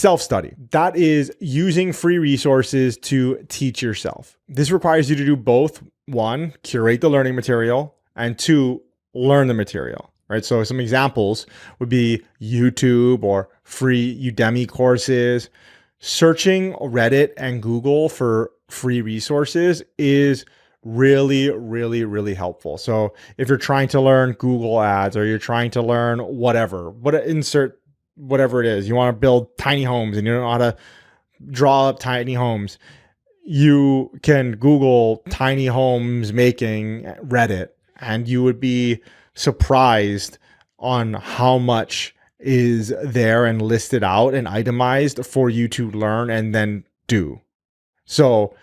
self-study. That is using free resources to teach yourself. This requires you to do both. One, curate the learning material, and two, learn the material, right? So some examples would be YouTube or free Udemy courses. Searching Reddit and Google for free resources is really, really, really helpful. So if you're trying to learn Google ads, or you're trying to learn whatever it is, you want to build tiny homes and you don't know how to draw up tiny homes, you can Google tiny homes making Reddit, and you would be surprised on how much is there and listed out and itemized for you to learn and then do. So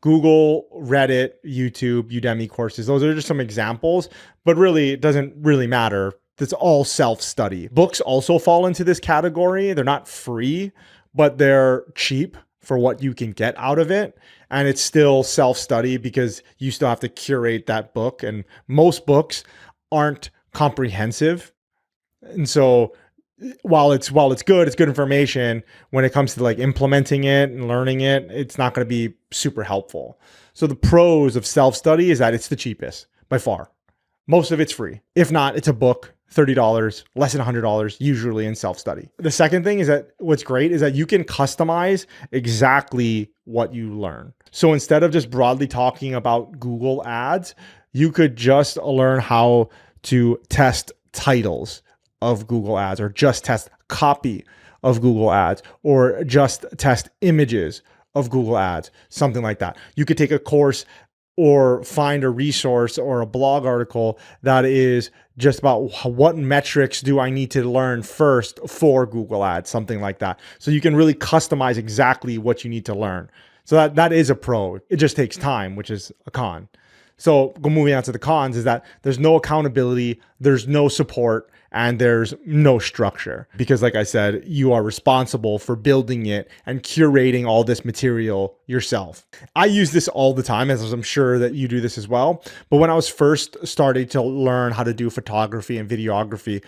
Google, Reddit, YouTube, Udemy courses, those are just some examples, but really it doesn't really matter. It's all self-study. Books also fall into this category. They're not free, but they're cheap for what you can get out of it. And it's still self-study because you still have to curate that book. And most books aren't comprehensive. And so while it's good, it's good information, when it comes to like implementing it and learning it, it's not going to be super helpful. So the pros of self-study is that it's the cheapest by far. Most of it's free. If not, it's a book, $30, less than $100 usually in self-study. The second thing is that what's great is that you can customize exactly what you learn. So instead of just broadly talking about Google ads, you could just learn how to test titles of Google ads, or just test copy of Google ads, or just test images of Google ads, something like that. You could take a course or find a resource or a blog article that is just about what metrics do I need to learn first for Google ads, something like that. So you can really customize exactly what you need to learn. So that is a pro. It just takes time, which is a con. So moving on to the cons is that there's no accountability, there's no support, and there's no structure, because like I said, you are responsible for building it and curating all this material yourself. I use this all the time, as I'm sure that you do this as well. But when I was first starting to learn how to do photography and videography,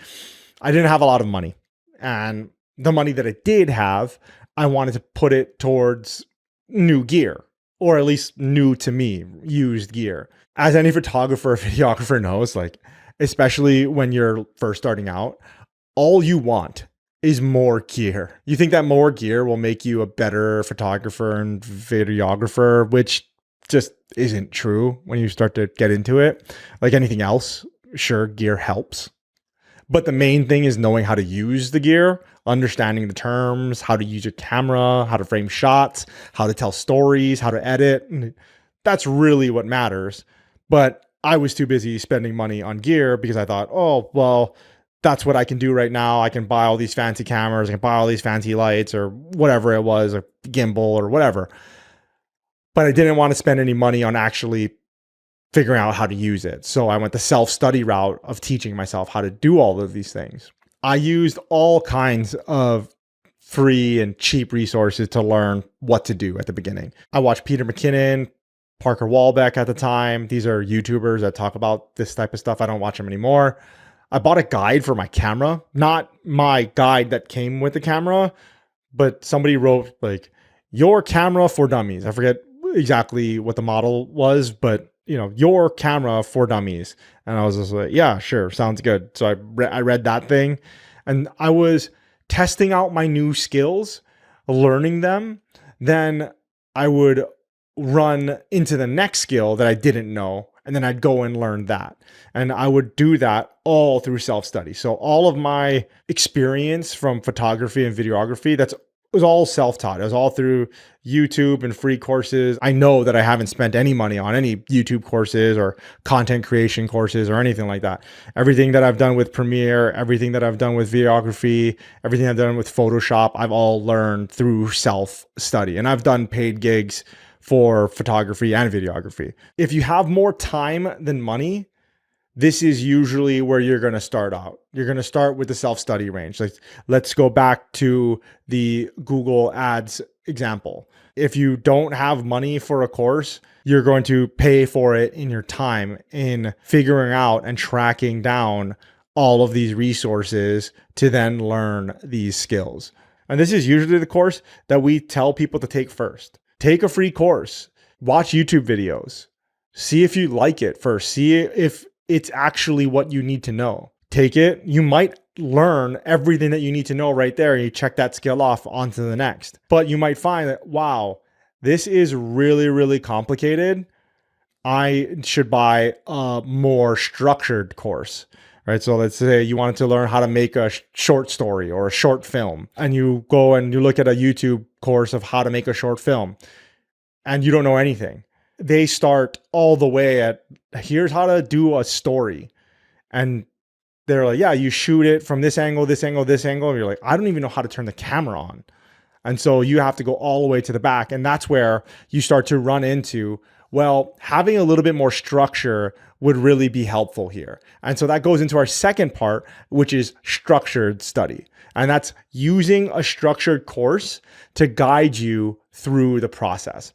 I didn't have a lot of money. And the money that I did have, I wanted to put it towards new gear, or at least new to me, used gear. As any photographer or videographer knows, like, especially when you're first starting out, all you want is more gear. You think that more gear will make you a better photographer and videographer, which just isn't true when you start to get into it. Like anything else, sure, gear helps. But the main thing is knowing how to use the gear, understanding the terms, how to use your camera, how to frame shots, how to tell stories, how to edit. That's really what matters. But I was too busy spending money on gear because I thought, oh, well, that's what I can do right now. I can buy all these fancy cameras, I can buy all these fancy lights, or whatever it was, a gimbal or whatever. But I didn't want to spend any money on actually figuring out how to use it. So I went the self-study route of teaching myself how to do all of these things. I used all kinds of free and cheap resources to learn what to do at the beginning. I watched Peter McKinnon, Parker Walbeck at the time. These are YouTubers that talk about this type of stuff. I don't watch them anymore. I bought a guide for my camera, not my guide that came with the camera, but somebody wrote like, your camera for dummies. I forget exactly what the model was, but your camera for dummies. And I was just like, yeah, sure. Sounds good. So I read that thing, and I was testing out my new skills, learning them. Then I would run into the next skill that I didn't know, and then I'd go and learn that. And I would do that all through self-study. So all of my experience from photography and videography, it was all self-taught. It was all through YouTube and free courses. I know that I haven't spent any money on any YouTube courses or content creation courses or anything like that. Everything that I've done with Premiere, everything that I've done with videography, everything I've done with Photoshop, I've all learned through self-study. And I've done paid gigs for photography and videography. If you have more time than money, this is usually where you're going to start out. You're going to start with the self-study range. Like, let's go back to the Google Ads example. If you don't have money for a course, you're going to pay for it in your time in figuring out and tracking down all of these resources to then learn these skills. And this is usually the course that we tell people to take first. Take a free course, watch YouTube videos, see if you like it first, see if it's actually what you need to know. Take it. You might learn everything that you need to know right there, and you check that skill off onto the next. But you might find that, wow, this is really, really complicated. I should buy a more structured course, right? So let's say you wanted to learn how to make a short story or a short film, and you go and you look at a YouTube course of how to make a short film, and you don't know anything. They start all the way at, here's how to do a story. And they're like, yeah, you shoot it from this angle, this angle, this angle. And you're like, I don't even know how to turn the camera on. And so you have to go all the way to the back. And that's where you start to run into, well, having a little bit more structure would really be helpful here. And so that goes into our second part, which is structured study. And that's using a structured course to guide you through the process.